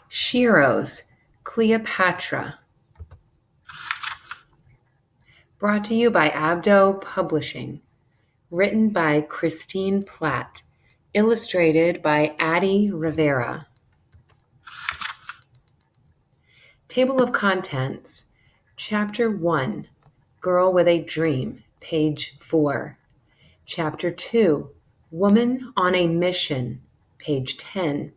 Shiro's Cleopatra, brought to you by Abdo Publishing, written by Christine Platt, illustrated by Addie Rivera. Table of Contents, Chapter 1, Girl with a Dream, page 4. Chapter 2, Woman on a Mission, page 10.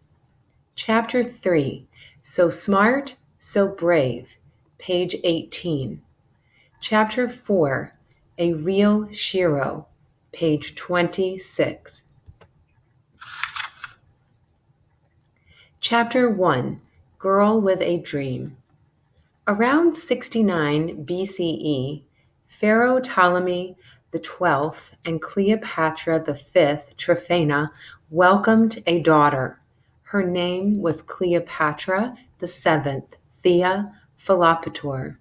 Chapter 3, So Smart, So Brave, page 18. Chapter 4, A Real Shiro, page 26. Chapter 1, Girl with a Dream. Around 69 BCE, Pharaoh Ptolemy XII and Cleopatra V Tryphena welcomed a daughter. Her name was Cleopatra VII Thea Philopator.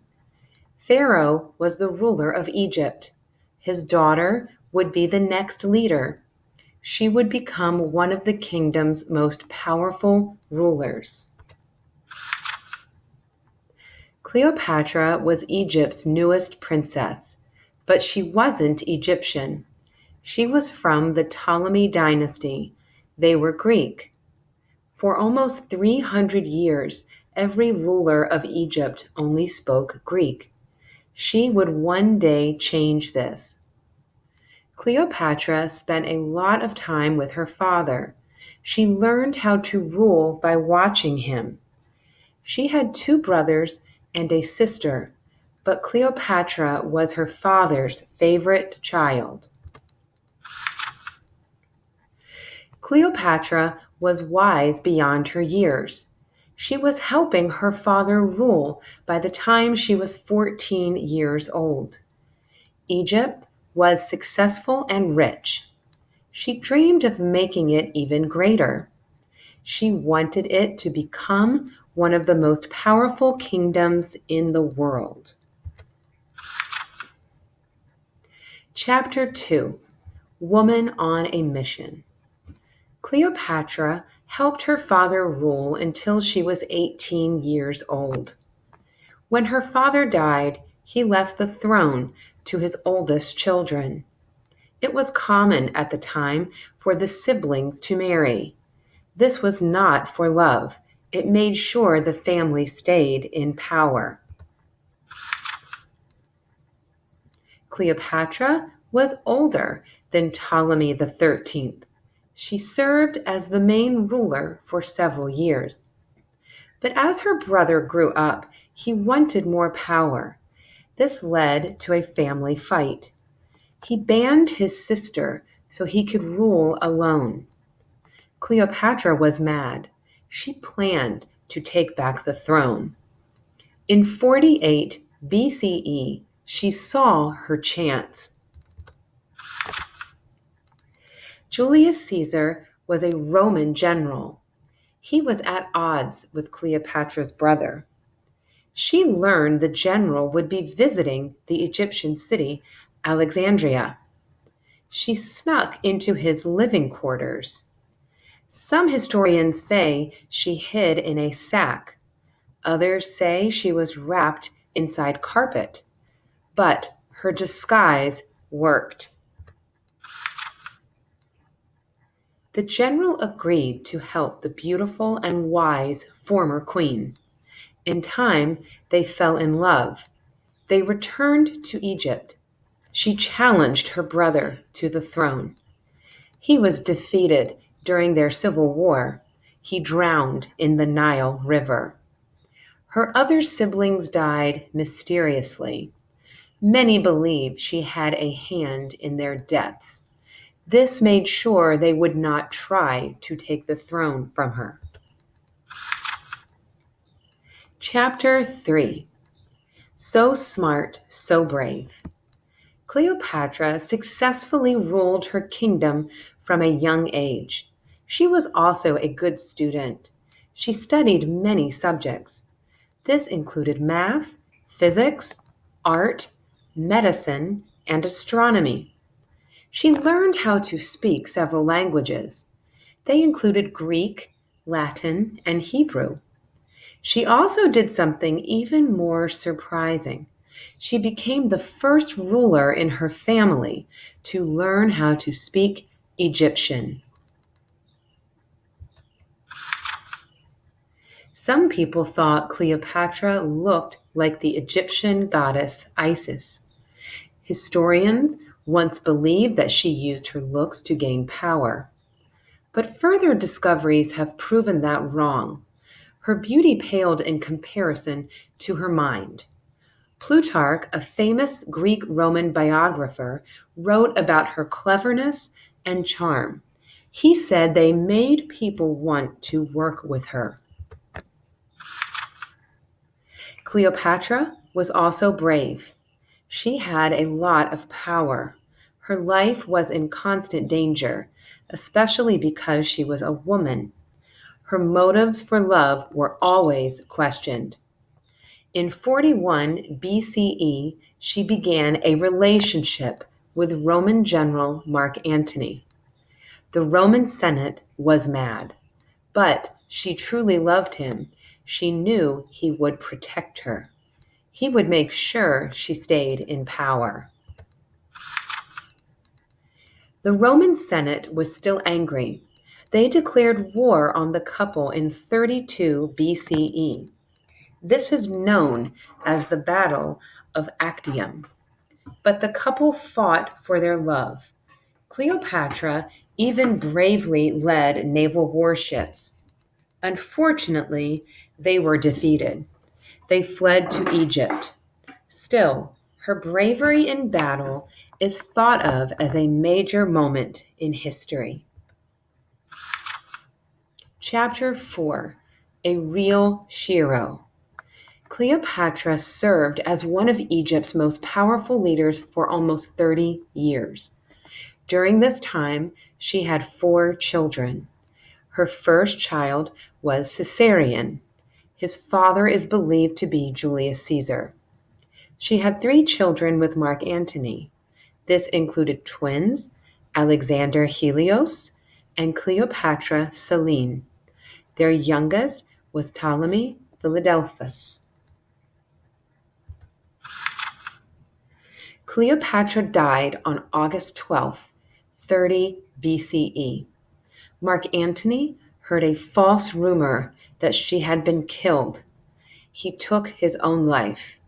Pharaoh was the ruler of Egypt. His daughter would be the next leader. She would become one of the kingdom's most powerful rulers. Cleopatra was Egypt's newest princess, but she wasn't Egyptian. She was from the Ptolemy dynasty. They were Greek. For almost 300 years, every ruler of Egypt only spoke Greek. She would one day change this. Cleopatra spent a lot of time with her father. She learned how to rule by watching him. She had 2 brothers and a sister, but Cleopatra was her father's favorite child. Cleopatra was wise beyond her years. She was helping her father rule by the time she was 14 years old. Egypt was successful and rich. She dreamed of making it even greater. She wanted it to become one of the most powerful kingdoms in the world. Chapter 2, Woman on a Mission. Cleopatra helped her father rule until she was 18 years old. When her father died, he left the throne to his oldest children. It was common at the time for the siblings to marry. This was not for love. It made sure the family stayed in power. Cleopatra was older than Ptolemy XIII. She served as the main ruler for several years. But as her brother grew up, he wanted more power. This led to a family fight. He banned his sister so he could rule alone. Cleopatra was mad. She planned to take back the throne. In 48 BCE, she saw her chance. Julius Caesar was a Roman general. He was at odds with Cleopatra's brother. She learned the general would be visiting the Egyptian city, Alexandria. She snuck into his living quarters. Some historians say she hid in a sack. Others say she was wrapped inside carpet. But her disguise worked. The general agreed to help the beautiful and wise former queen. In time, they fell in love. They returned to Egypt. She challenged her brother to the throne. He was defeated during their civil war. He drowned in the Nile River. Her other siblings died mysteriously. Many believe she had a hand in their deaths. This made sure they would not try to take the throne from her. Chapter 3, So Smart, So Brave. Cleopatra successfully ruled her kingdom from a young age. She was also a good student. She studied many subjects. This included math, physics, art, medicine, and astronomy. She learned how to speak several languages. They included Greek, Latin, and Hebrew. She also did something even more surprising. She became the first ruler in her family to learn how to speak Egyptian. Some people thought Cleopatra looked like the Egyptian goddess Isis. Historians once believed that she used her looks to gain power. But further discoveries have proven that wrong. Her beauty paled in comparison to her mind. Plutarch, a famous Greek Roman biographer, wrote about her cleverness and charm. He said they made people want to work with her. Cleopatra was also brave. She had a lot of power. Her life was in constant danger, especially because she was a woman. Her motives for love were always questioned. In 41 BCE, she began a relationship with Roman general Mark Antony. The Roman Senate was mad, but she truly loved him. She knew he would protect her. He would make sure she stayed in power. The Roman Senate was still angry. They declared war on the couple in 32 BCE. This is known as the Battle of Actium. But the couple fought for their love. Cleopatra even bravely led naval warships. Unfortunately, they were defeated. They fled to Egypt. Still, her bravery in battle is thought of as a major moment in history. Chapter 4: A Real Hero. Cleopatra served as one of Egypt's most powerful leaders for almost 30 years. During this time, she had 4 children. Her first child was Caesarion. His father is believed to be Julius Caesar. She had 3 children with Mark Antony. This included twins, Alexander Helios and Cleopatra Selene. Their youngest was Ptolemy Philadelphus. Cleopatra died on August 12, 30 BCE. Mark Antony heard a false rumor that she had been killed. He took his own life.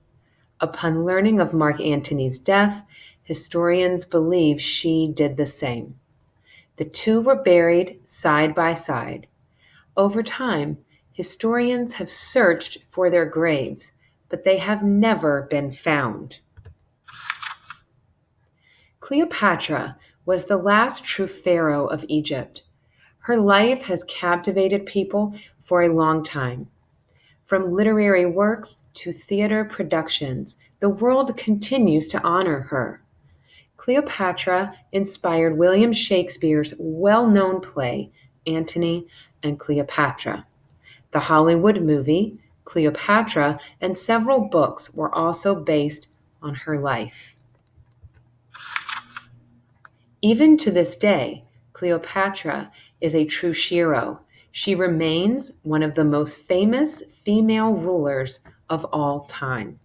Upon learning of Mark Antony's death, historians believe she did the same. The two were buried side by side. Over time, historians have searched for their graves, but they have never been found. Cleopatra was the last true pharaoh of Egypt. Her life has captivated people for a long time. From literary works to theater productions, the world continues to honor her. Cleopatra inspired William Shakespeare's well-known play, Antony and Cleopatra. The Hollywood movie, Cleopatra, and several books were also based on her life. Even to this day, Cleopatra is a true hero. She remains one of the most famous female rulers of all time.